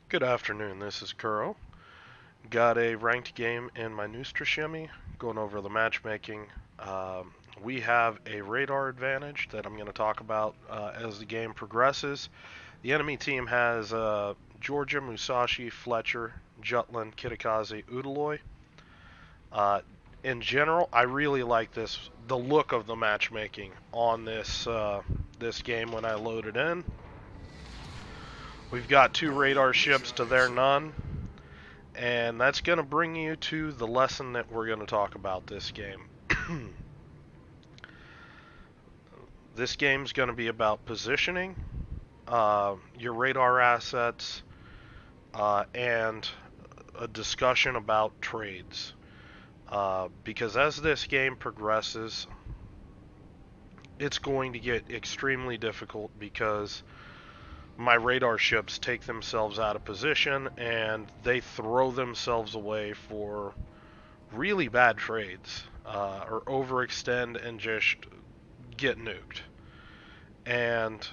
Good afternoon, this is Kuro. Got a ranked game in my Neustrashimy, going over the matchmaking. We have a radar advantage that I'm going to talk about as the game progresses. The enemy team has Georgia, Musashi, Fletcher, Jutland, Kitakaze, Udaloy. Uh, in general, I really like the look of the matchmaking on this game when I load it in. We've got two radar ships to their none. And that's going to bring you to the lesson that we're going to talk about this game. This game's going to be about positioning, your radar assets, and a discussion about trades. Because as this game progresses, it's going to get extremely difficult because my radar ships take themselves out of position and they throw themselves away for really bad trades, or overextend and just get nuked. And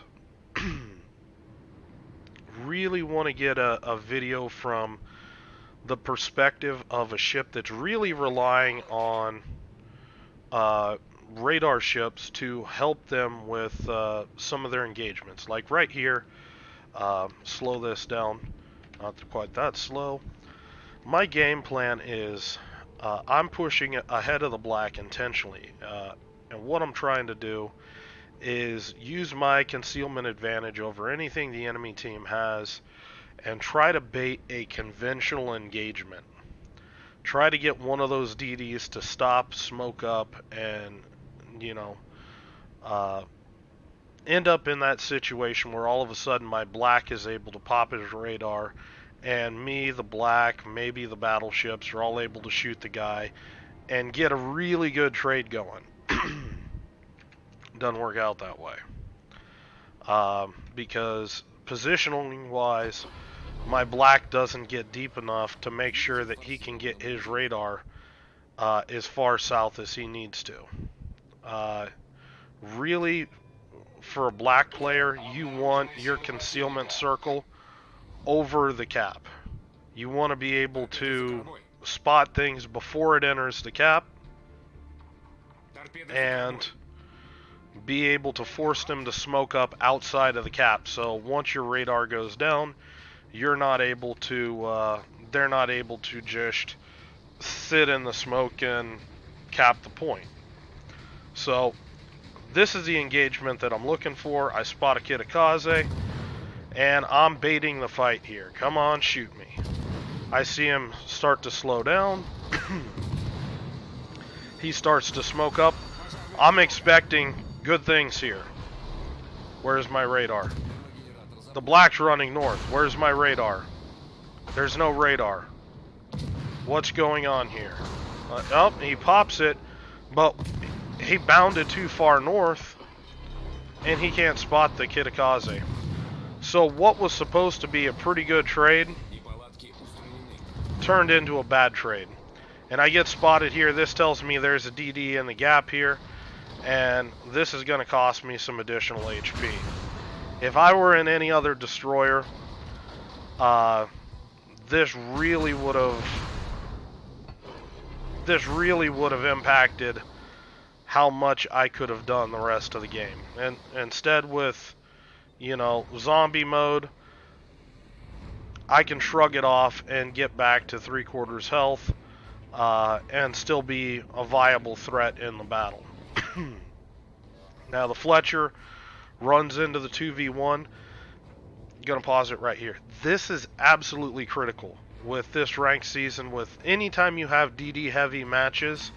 really want to get a video from the perspective of a ship that's really relying on radar ships to help them with some of their engagements. Like right here, slow this down, not quite that slow. My game plan is I'm pushing ahead of the black intentionally. And what I'm trying to do is use my concealment advantage over anything the enemy team has and try to bait a conventional engagement. Try to get one of those DDs to stop, smoke up, and, you know, uh, end up in that situation where all of a sudden my black is able to pop his radar and me, the black, maybe the battleships are all able to shoot the guy and get a really good trade going. Doesn't work out that way. Because positioning wise, my black doesn't get deep enough to make sure that he can get his radar as far south as he needs to. Uh, really, for a black player, you want your concealment circle over the cap. You want to be able to spot things before it enters the cap and be able to force them to smoke up outside of the cap. So once your radar goes down, you're not able to, they're not able to just sit in the smoke and cap the point. So this is the engagement that I'm looking for. I spot a Kitakaze, and I'm baiting the fight here. Come on, shoot me. I see him start to slow down. He starts to smoke up. I'm expecting good things here. Where's my radar? The black's running north. Where's my radar? There's no radar. What's going on here? Oh, he pops it, but he bounded too far north, and he can't spot the Kitakaze. So what was supposed to be a pretty good trade turned into a bad trade. And I get spotted here. This tells me there's a DD in the gap here, and this is going to cost me some additional HP. If I were in any other destroyer, this really would have impacted how much I could have done the rest of the game. And instead, with, you know, zombie mode, I can shrug it off and get back to 3/4 health, and still be a viable threat in the battle. Now the Fletcher runs into the 2v1. Gonna pause it right here. This is absolutely critical with this ranked season. With anytime you have DD heavy matches,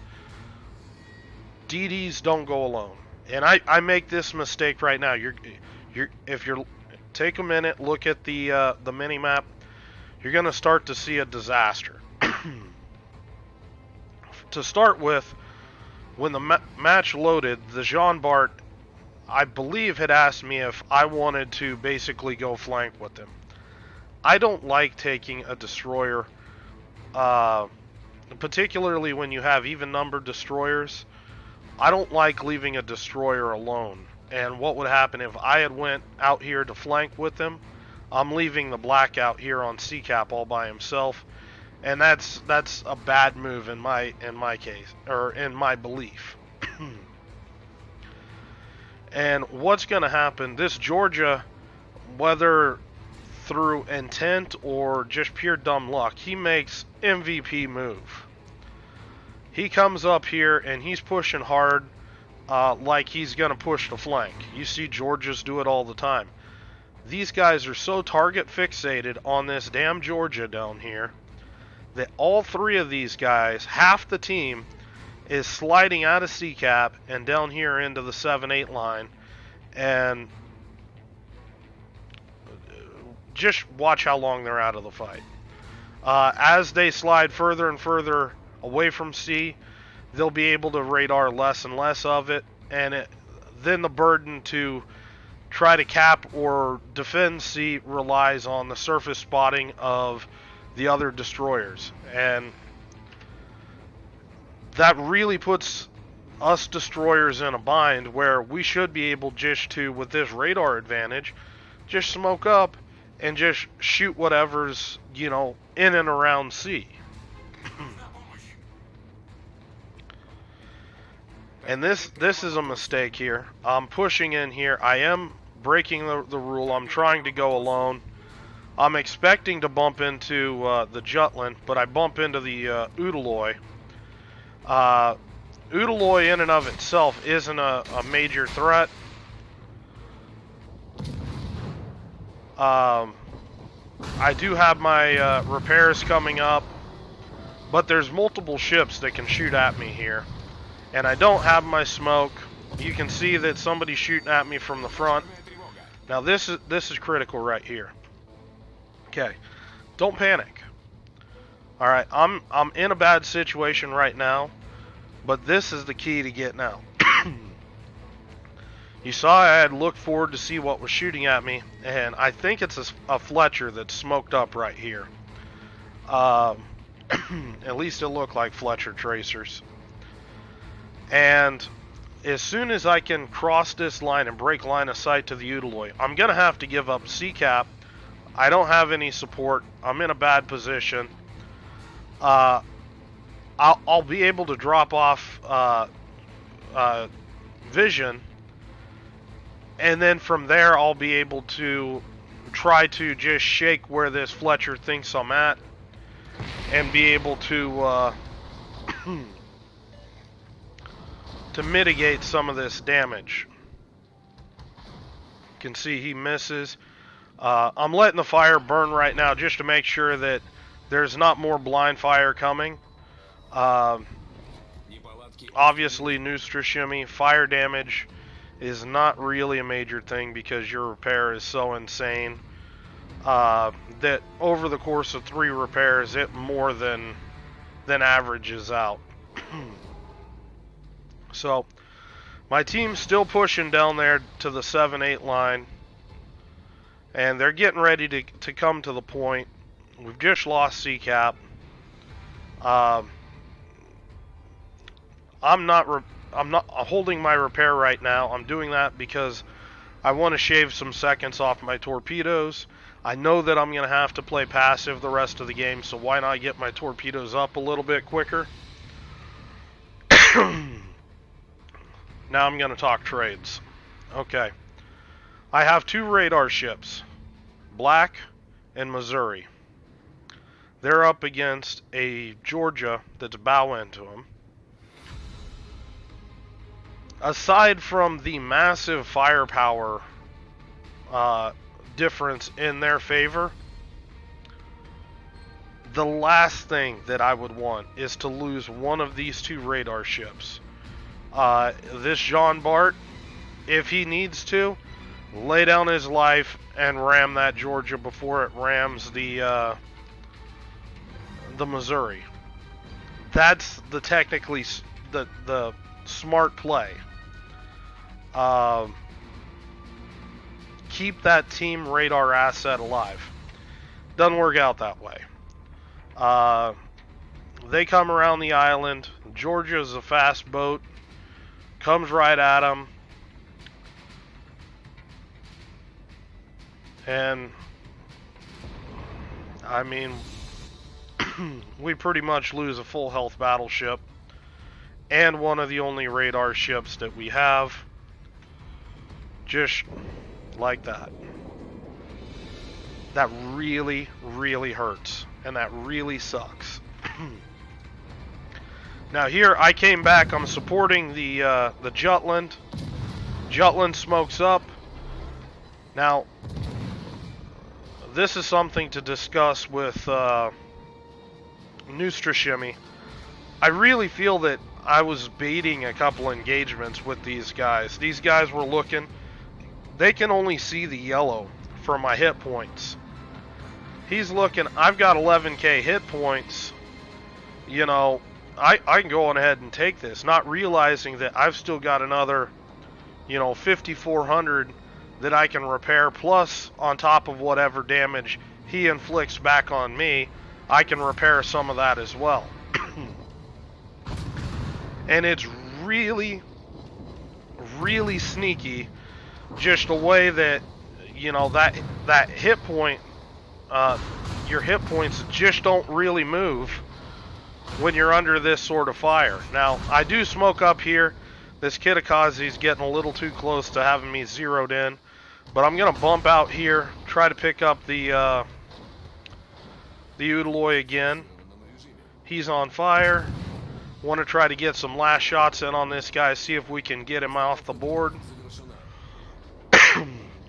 DDs don't go alone. And I make this mistake right now. If you're take a minute, look at the mini map, you're gonna start to see a disaster. To start with, when the match loaded, the Bart, I believe, had asked me if I wanted to basically go flank with them. I don't like taking a destroyer, particularly when you have even numbered destroyers. I don't like leaving a destroyer alone. And what would happen if I had went out here to flank with them? I'm leaving the black out here on C-Cap all by himself, and that's a bad move in my case, or in my belief. And what's going to happen, this Georgia, whether through intent or just pure dumb luck, he makes MVP move. He comes up here and he's pushing hard, like he's going to push the flank. You see Georgias do it all the time. These guys are so target fixated on this damn Georgia down here that all three of these guys, half the team, is sliding out of C-Cap and down here into the 7-8 line. And just watch how long they're out of the fight. As they slide further and further away from C, they'll be able to radar less and less of it, and then the burden to try to cap or defend C relies on the surface spotting of the other destroyers, and that really puts us destroyers in a bind where we should be able just to, with this radar advantage, just smoke up and just shoot whatever's, in and around C. And this is a mistake here. I'm pushing in here. I am breaking the rule. I'm trying to go alone. I'm expecting to bump into the Jutland, but I bump into the Udaloy. Udaloy in and of itself isn't a major threat. I do have my repairs coming up, but there's multiple ships that can shoot at me here. And I don't have my smoke. You can see that somebody's shooting at me from the front. Now this is critical right here. Okay, don't panic. All right, I'm in a bad situation right now, but this is the key to getting out. You saw I had looked forward to see what was shooting at me, and I think it's a Fletcher that's smoked up right here. At least it looked like Fletcher tracers. And as soon as I can cross this line and break line of sight to the Udaloy, I'm going to have to give up C-Cap. I don't have any support. I'm in a bad position. I'll be able to drop off vision, and then from there I'll be able to try to just shake where this Fletcher thinks I'm at and be able to to mitigate some of this damage. You can see he misses. I'm letting the fire burn right now just to make sure that there's not more blind fire coming. Obviously, Neustrashimy, fire damage is not really a major thing because your repair is so insane that over the course of 3 repairs, it more than averages out. So, my team's still pushing down there to the 7-8 line, and they're getting ready to come to the point. We've just lost C-Cap. I'm not holding my repair right now. I'm doing that because I want to shave some seconds off my torpedoes. I know that I'm going to have to play passive the rest of the game, so why not get my torpedoes up a little bit quicker? Now I'm going to talk trades. Okay. I have 2 radar ships, Black and Missouri. They're up against a Georgia that's bow into them. Aside from the massive firepower difference in their favor, the last thing that I would want is to lose one of these 2 radar ships. This Jean Bart, if he needs to, lay down his life and ram that Georgia before it rams the Missouri. That's the technically the smart play. Keep that team radar asset alive. Doesn't work out that way. They come around the island. Georgia's a fast boat. Comes right at them. And I mean, we pretty much lose a full health battleship and one of the only radar ships that we have. Just like that. That really, really hurts. And that really sucks. Now here, I came back. I'm supporting the Jutland. Jutland smokes up. Now, this is something to discuss with Neustrashimy. I really feel that I was baiting a couple engagements with these guys. These guys were looking. They can only see the yellow for my hit points. He's looking. I've got 11k hit points. You know, I can go on ahead and take this, not realizing that I've still got another, 5,400 that I can repair, plus on top of whatever damage he inflicts back on me, I can repair some of that as well. And it's really, really sneaky, just the way that, that hit point, your hit points just don't really move when you're under this sort of fire. Now, I do smoke up here. This Kitakaze's getting a little too close to having me zeroed in. But I'm going to bump out here, try to pick up the Udaloy again. He's on fire. Want to try to get some last shots in on this guy, see if we can get him off the board.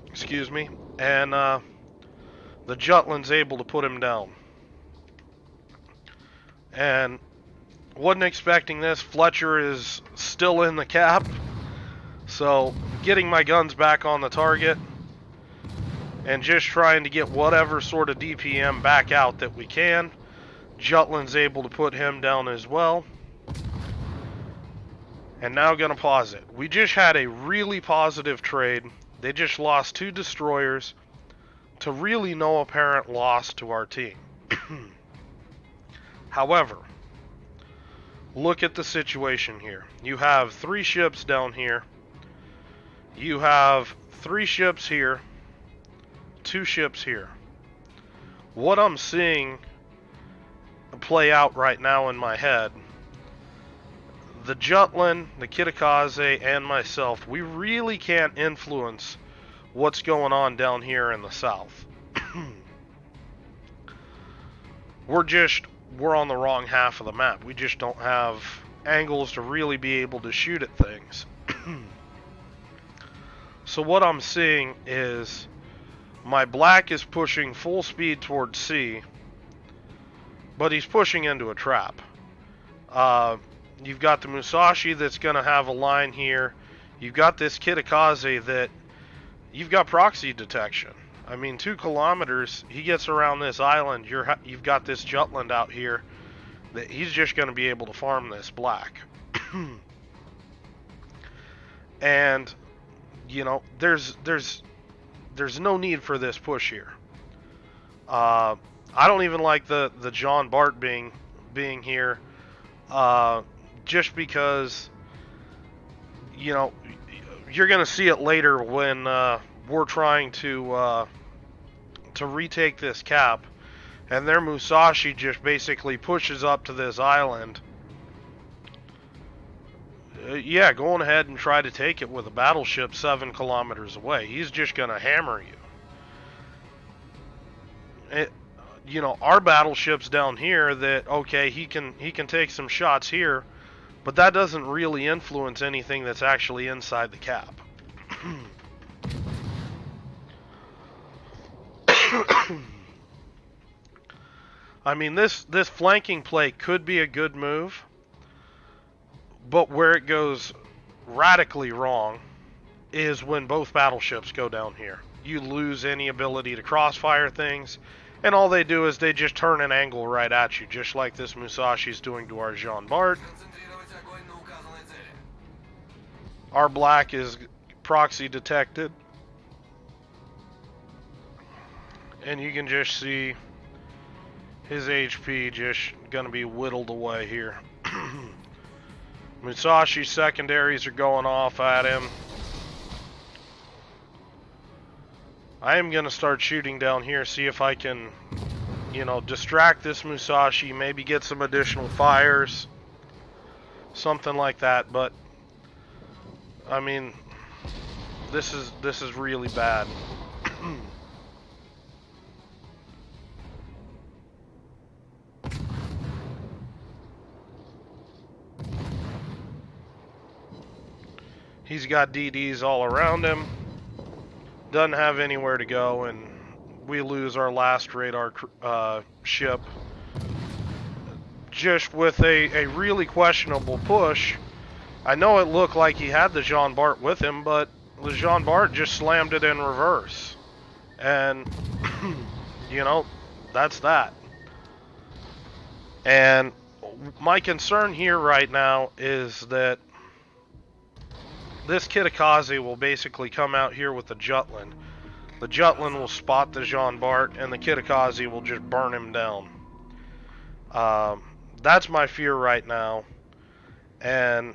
Excuse me. And the Jutland's able to put him down. And wasn't expecting this. Fletcher is still in the cap. So getting my guns back on the target and just trying to get whatever sort of DPM back out that we can. Jutland's able to put him down as well. And now going to pause it. We just had a really positive trade. They just lost 2 destroyers to really no apparent loss to our team. However, look at the situation here. You have 3 ships down here. You have 3 ships here. 2 ships here. What I'm seeing play out right now in my head, the Jutland, the Kitakaze, and myself, we really can't influence what's going on down here in the south. We're on the wrong half of the map. We just don't have angles to really be able to shoot at things. So what I'm seeing is my black is pushing full speed towards C, but he's pushing into a trap. You've got the Musashi that's going to have a line here. You've got this Kitakaze that you've got proxy detection. I mean, 2 kilometers, he gets around this island. You've got this Jutland out here that he's just going to be able to farm this black. And, there's no need for this push here. I don't even like the John Bart being here, just because, you're going to see it later when we're trying to retake this cap, and their Musashi just basically pushes up to this island. Yeah, go on ahead and try to take it with a battleship 7 kilometers away. He's just going to hammer you. Our battleship's down here that, okay, he can take some shots here, but that doesn't really influence anything that's actually inside the cap. I mean, this flanking play could be a good move, but where it goes radically wrong is when both battleships go down here. You lose any ability to crossfire things, and all they do is they just turn an angle right at you, just like this Musashi's doing to our Jean Bart. Our black is proxy detected, and you can just see his HP just gonna be whittled away here. Musashi secondaries are going off at him. I am gonna start shooting down here, see if I can you know, distract this Musashi, maybe get some additional fires, something like that. But I mean, this is really bad. He's got DDs all around him. Doesn't have anywhere to go, and we lose our last radar ship. Just with a really questionable push. I know it looked like he had the Jean Bart with him, but the Jean Bart just slammed it in reverse. And, you know, that's that. And my concern here right now is that this Kitakaze will basically come out here with the Jutland. The Jutland will spot the Jean Bart, and the Kitakaze will just burn him down. That's my fear right now. And,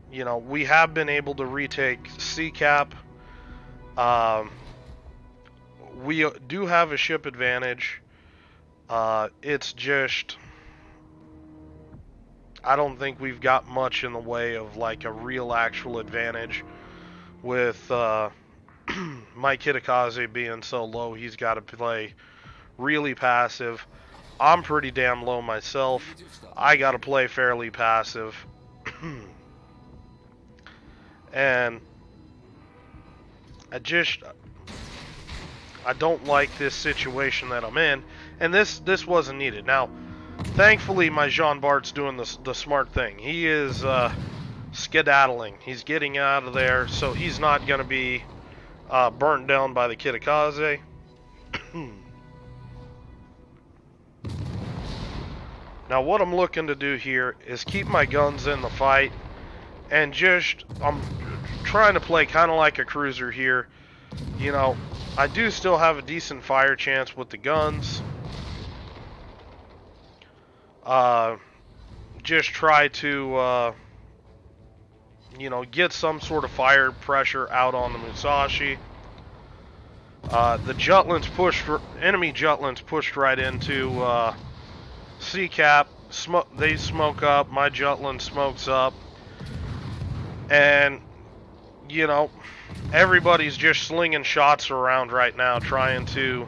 you know, we have been able to retake C-Cap. We do have a ship advantage. It's just, I don't think we've got much in the way of like a real actual advantage with my Kitakaze being so low. He's got to play really passive. I'm pretty damn low myself. I got to play fairly passive. And I don't like this situation that I'm in, and this wasn't needed. Now, thankfully, my Jean Bart's doing the smart thing. He is skedaddling. He's getting out of there, so he's not going to be burnt down by the Kitakaze. Now, what I'm looking to do here is keep my guns in the fight, and I'm trying to play kind of like a cruiser here. You know, I do still have a decent fire chance with the guns. Just try to, you know, get some sort of fire pressure out on the Musashi. The Jutlands enemy Jutlands pushed right into C-Cap. They smoke up, my Jutland smokes up. And, you know, everybody's just slinging shots around right now, trying to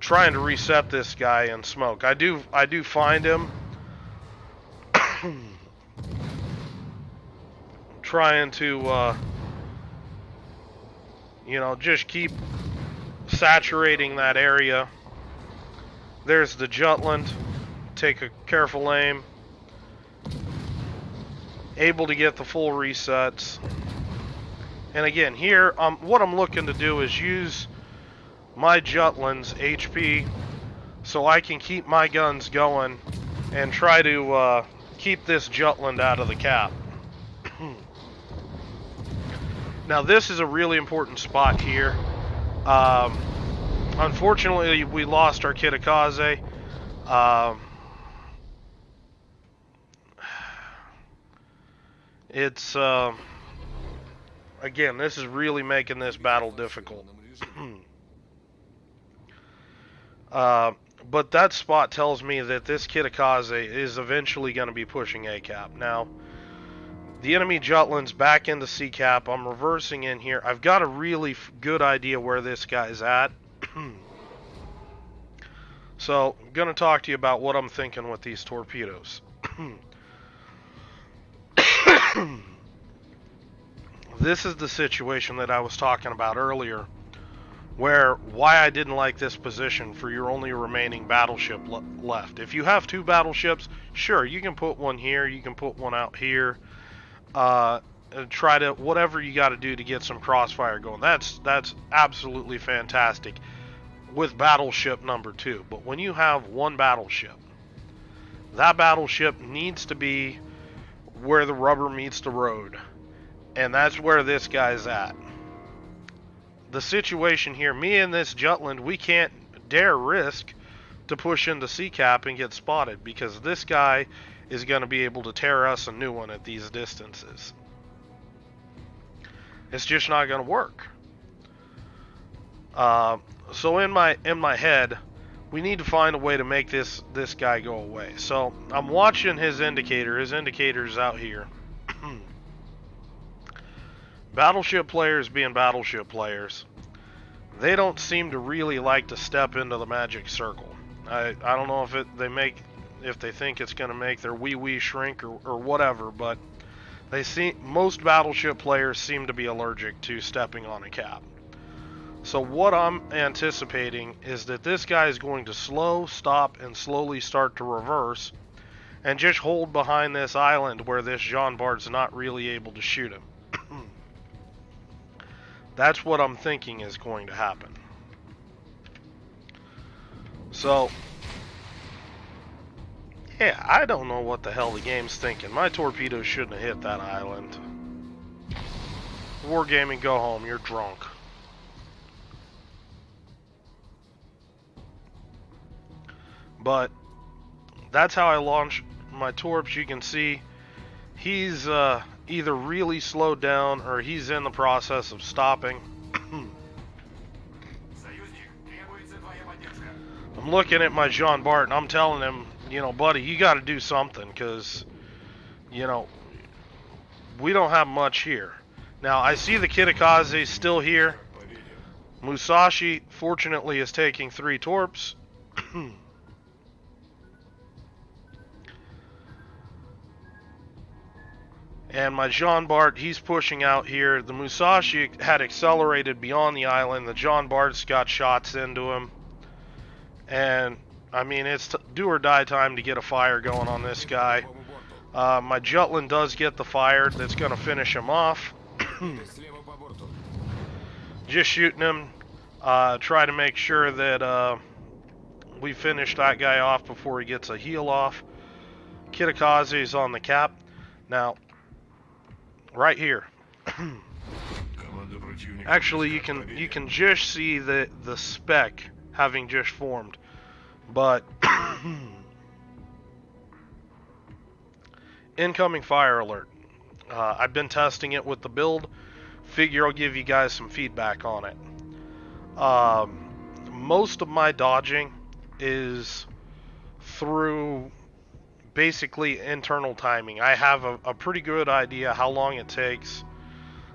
reset this guy in smoke. I do find him. Trying to, you know, just keep saturating that area. There's the Jutland. Take a careful aim. Able to get the full resets. And again, here, what I'm looking to do is use my Jutland's HP so I can keep my guns going and try to keep this Jutland out of the cap. Now, this is a really important spot here. Unfortunately, we lost our Kitakaze. It's, again, this is really making this battle difficult. But that spot tells me that this Kitakaze is eventually going to be pushing A-Cap. Now, the enemy Jutland's back into C-Cap. I'm reversing in here. I've got a really good idea where this guy's at. So, I'm going to talk to you about what I'm thinking with these torpedoes. This is the situation that I was talking about earlier, why I didn't like this position for your only remaining battleship left. If you have two battleships, sure, you can put one here, you can put one out here, try to, whatever you got to do to get some crossfire going. That's absolutely fantastic with battleship number 2. But when you have one battleship, that battleship needs to be where the rubber meets the road. And that's where this guy's at. The situation here, me and this Jutland, we can't dare risk to push into C-Cap and get spotted, because this guy is going to be able to tear us a new one at these distances. It's just not going to work. So in my head, we need to find a way to make this guy go away. So I'm watching his indicator. His indicator's out here. Battleship players being battleship players, they don't seem to really like to step into the magic circle. I don't know if they think it's going to make their wee shrink or whatever, but most battleship players seem to be allergic to stepping on a cap. So what I'm anticipating is that this guy is going to stop, and slowly start to reverse, and just hold behind this island where this Jean Bart's not really able to shoot him. That's what I'm thinking is going to happen. So, yeah, I don't know what the hell the game's thinking. My torpedoes shouldn't have hit that island. Wargaming, go home. You're drunk. But that's how I launch my torps. You can see he's either really slowed down or he's in the process of stopping. I'm looking at my Jean Bart and I'm telling him, you know, buddy, you got to do something, because, you know, we don't have much here. Now, I see the Kitakaze still here. Musashi, fortunately, is taking 3 torps. And my Jean Bart, he's pushing out here. The Musashi had accelerated beyond the island. The Jean Bart's got shots into him. And, I mean, it's do or die time to get a fire going on this guy. My Jutland does get the fire that's going to finish him off. Just shooting him. Try to make sure that we finish that guy off before he gets a heal off. Kitakaze's on the cap. Now, right here. Actually, you can just see the speck having just formed, but incoming fire alert. I've been testing it with the build. Figure I'll give you guys some feedback on it. Most of my dodging is through basically internal timing. I have a pretty good idea how long it takes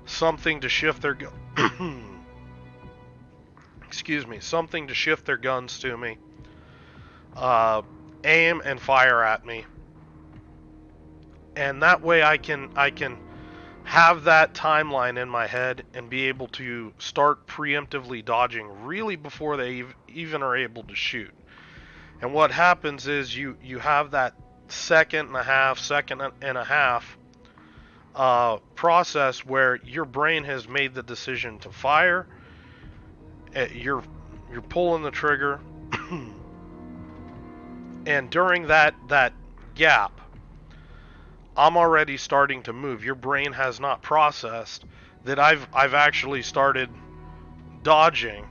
something to shift their something to shift their guns to me, aim and fire at me, and that way I can have that timeline in my head and be able to start preemptively dodging really before they even are able to shoot. And what happens is you have that second and a half process where your brain has made the decision to fire. You're pulling the trigger, and during that gap, I'm already starting to move. Your brain has not processed that I've actually started dodging,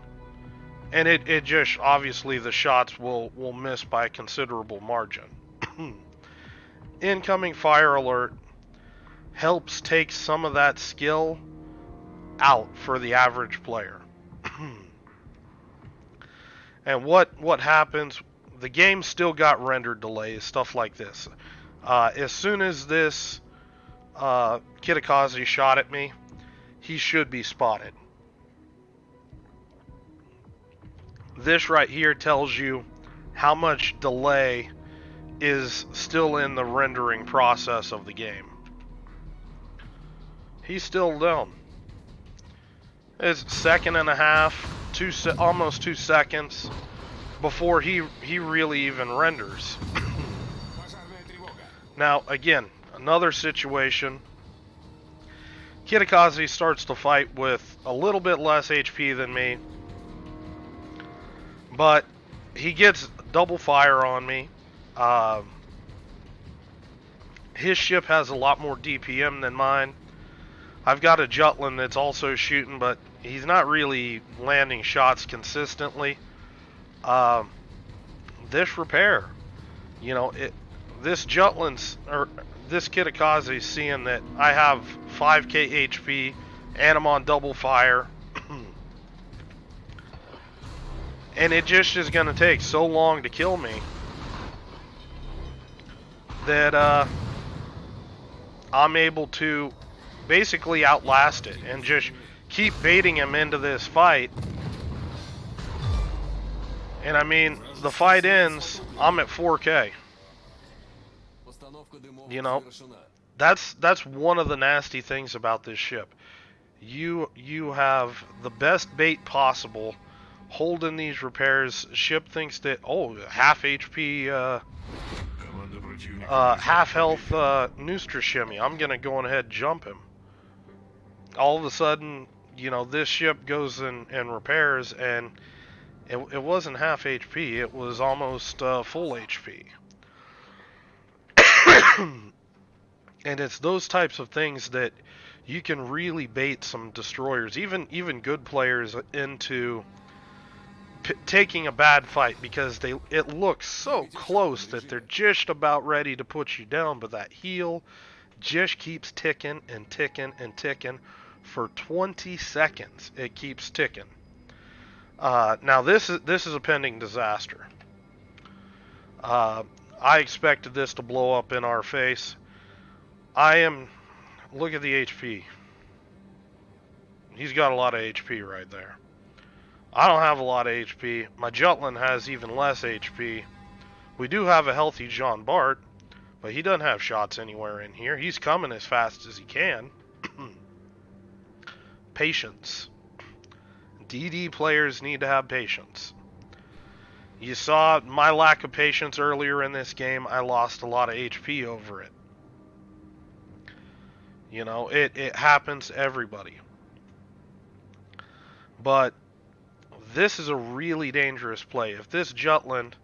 and it just, obviously the shots will miss by a considerable margin. Incoming fire alert helps take some of that skill out for the average player. And what happens, the game still got rendered delays, stuff like this. As soon as this Kitakaze shot at me, he should be spotted. This right here tells you how much delay is still in the rendering process of the game. He's still down. It's second and a half, almost 2 seconds before he really even renders. Now, again, another situation. Kitakaze starts to fight with a little bit less HP than me, but he gets double fire on me. His ship has a lot more DPM than mine. I've got a Jutland that's also shooting, but he's not really landing shots consistently. This repair, you know, this Jutland's, or this Kitakaze's seeing that I have 5k HP and I'm on double fire. And it just is going to take so long to kill me that I'm able to basically outlast it and just keep baiting him into this fight. And I mean, the fight ends, I'm at 4K. You know, that's one of the nasty things about this ship. You have the best bait possible, holding these repairs. Ship thinks that, oh, half HP, half health Neustrashimy. I'm gonna go ahead and jump him. All of a sudden, you know, this ship goes and repairs, and it wasn't half HP. It was almost full HP. And it's those types of things that you can really bait some destroyers, even good players, into taking a bad fight, because it looks so close that they're just about ready to put you down, but that heal just keeps ticking and ticking and ticking for 20 seconds. It keeps ticking. Now this is a pending disaster. I expected this to blow up in our face. Look at the HP. He's got a lot of HP right there. I don't have a lot of HP. My Jutland has even less HP. We do have a healthy Jean Bart, but he doesn't have shots anywhere in here. He's coming as fast as he can. Patience. DD players need to have patience. You saw my lack of patience earlier in this game. I lost a lot of HP over it. You know, it happens to everybody. But this is a really dangerous play. If this Jutland,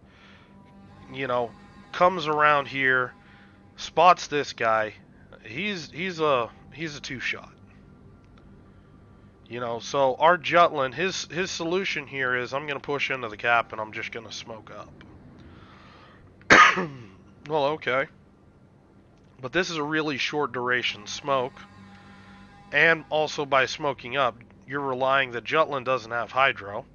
you know, comes around here, spots this guy, he's a two-shot. You know, so our Jutland, his solution here is, I'm going to push into the cap and I'm just going to smoke up. Well, okay. But this is a really short duration smoke. And also by smoking up, you're relying that Jutland doesn't have hydro.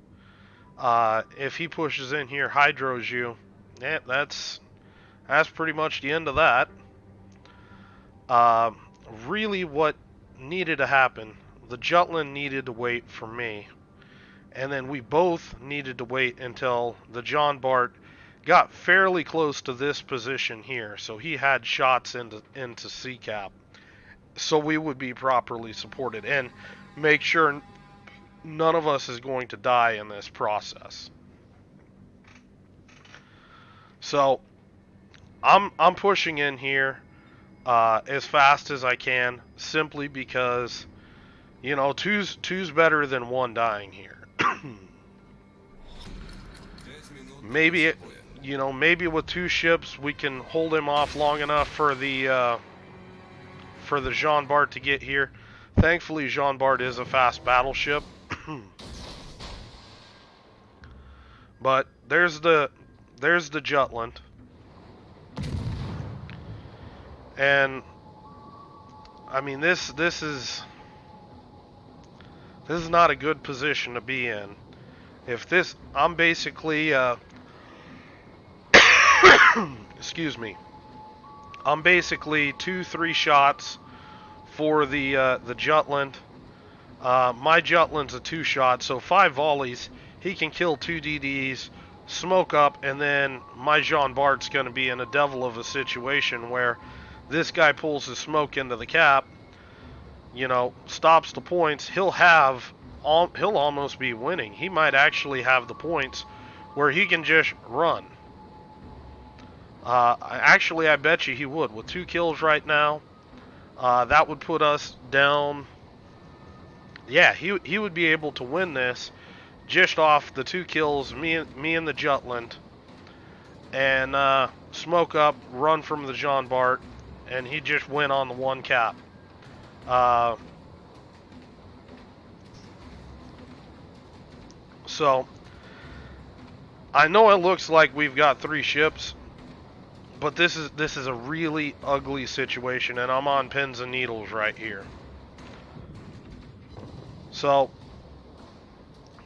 If he pushes in here, hydros you, that's pretty much the end of that. Really what needed to happen, the Jutland needed to wait for me, and then we both needed to wait until the John Bart got fairly close to this position here, so he had shots into C-cap, so we would be properly supported, and make sure none of us is going to die in this process. So I'm pushing in here as fast as I can, simply because, you know, two's better than one dying here. Maybe with two ships we can hold him off long enough for the Jean Bart to get here. Thankfully, Jean Bart is a fast battleship. But there's the Jutland. And I mean, this is not a good position to be in. If this, I'm basically excuse me. I'm basically 2-3 shots for the Jutland. My Jutland's a 2-shot, so 5 volleys. He can kill 2 DDs, smoke up, and then my Jean Bart's going to be in a devil of a situation where this guy pulls his smoke into the cap, you know, stops the points. He'll almost be winning. He might actually have the points where he can just run. Actually, I bet you he would. With 2 kills right now, that would put us down. Yeah, he would be able to win this just off the 2 kills, me and the Jutland, and smoke up, run from the Jean Bart, and he just win on the 1 cap. So I know it looks like we've got 3 ships, but this is a really ugly situation, and I'm on pins and needles right here. So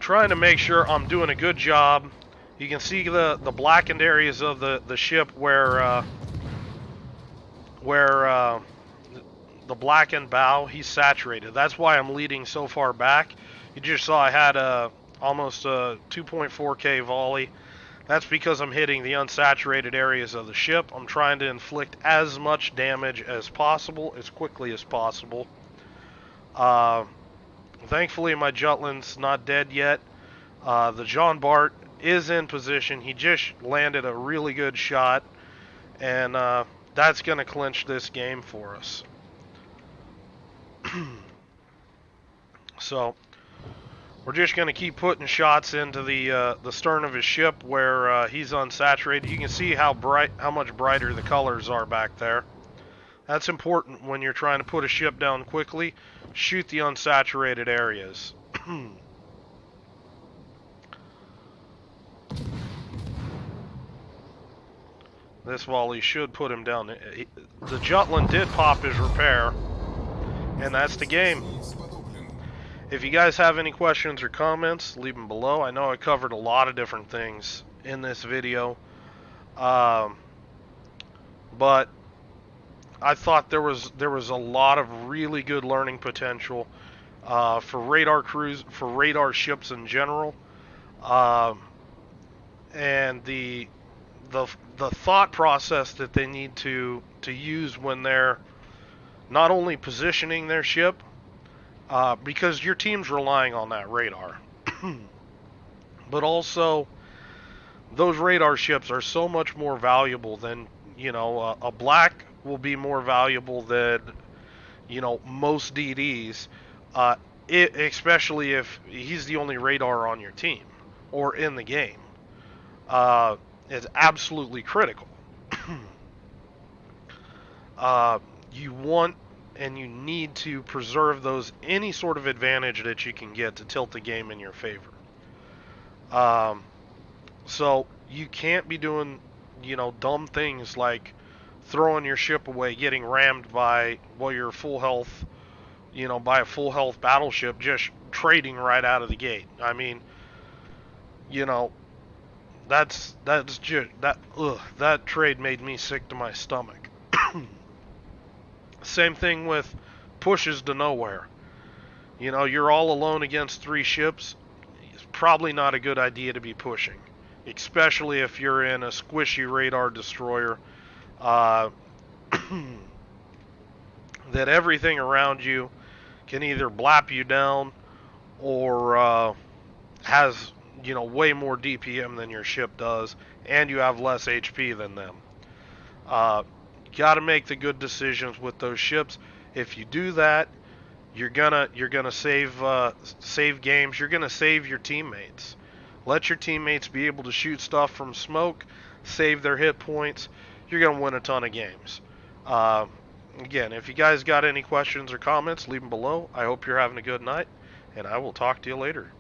trying to make sure I'm doing a good job. You can see the blackened areas of the ship where the blackened bow, he's saturated. That's why I'm leading so far back. You just saw I had almost a 2.4K volley. That's because I'm hitting the unsaturated areas of the ship. I'm trying to inflict as much damage as possible, as quickly as possible. Thankfully, my Jutland's not dead yet. The John Bart is in position. He just landed a really good shot, and that's going to clinch this game for us. So we're just going to keep putting shots into the stern of his ship where he's unsaturated. You can see how much brighter the colors are back there. That's important when you're trying to put a ship down quickly. Shoot the unsaturated areas. This volley should put him down. The Jutland did pop his repair, and that's the game. If you guys have any questions or comments, leave them below. I know I covered a lot of different things in this video, but I thought there was a lot of really good learning potential for radar crews, for radar ships in general, and the thought process that they need to use when they're not only positioning their ship, because your team's relying on that radar, but also those radar ships are so much more valuable than, you know, a black will be more valuable than, you know, most DDs, especially if he's the only radar on your team or in the game. Is absolutely critical. You want and you need to preserve any sort of advantage that you can get to tilt the game in your favor. So you can't be doing, you know, dumb things like throwing your ship away, getting rammed by, well, you're full health, you know, by a full health battleship, just trading right out of the gate. I mean, you know, that trade made me sick to my stomach. Same thing with pushes to nowhere. You know, you're all alone against 3 ships. It's probably not a good idea to be pushing, especially if you're in a squishy radar destroyer. That everything around you can either blap you down or has, you know, way more DPM than your ship does, and you have less HP than them. Got to make the good decisions with those ships. If you do that, you're gonna save games. You're gonna save your teammates. Let your teammates be able to shoot stuff from smoke, save their hit points. You're gonna win a ton of games. Again, if you guys got any questions or comments, leave them below. I hope you're having a good night, and I will talk to you later.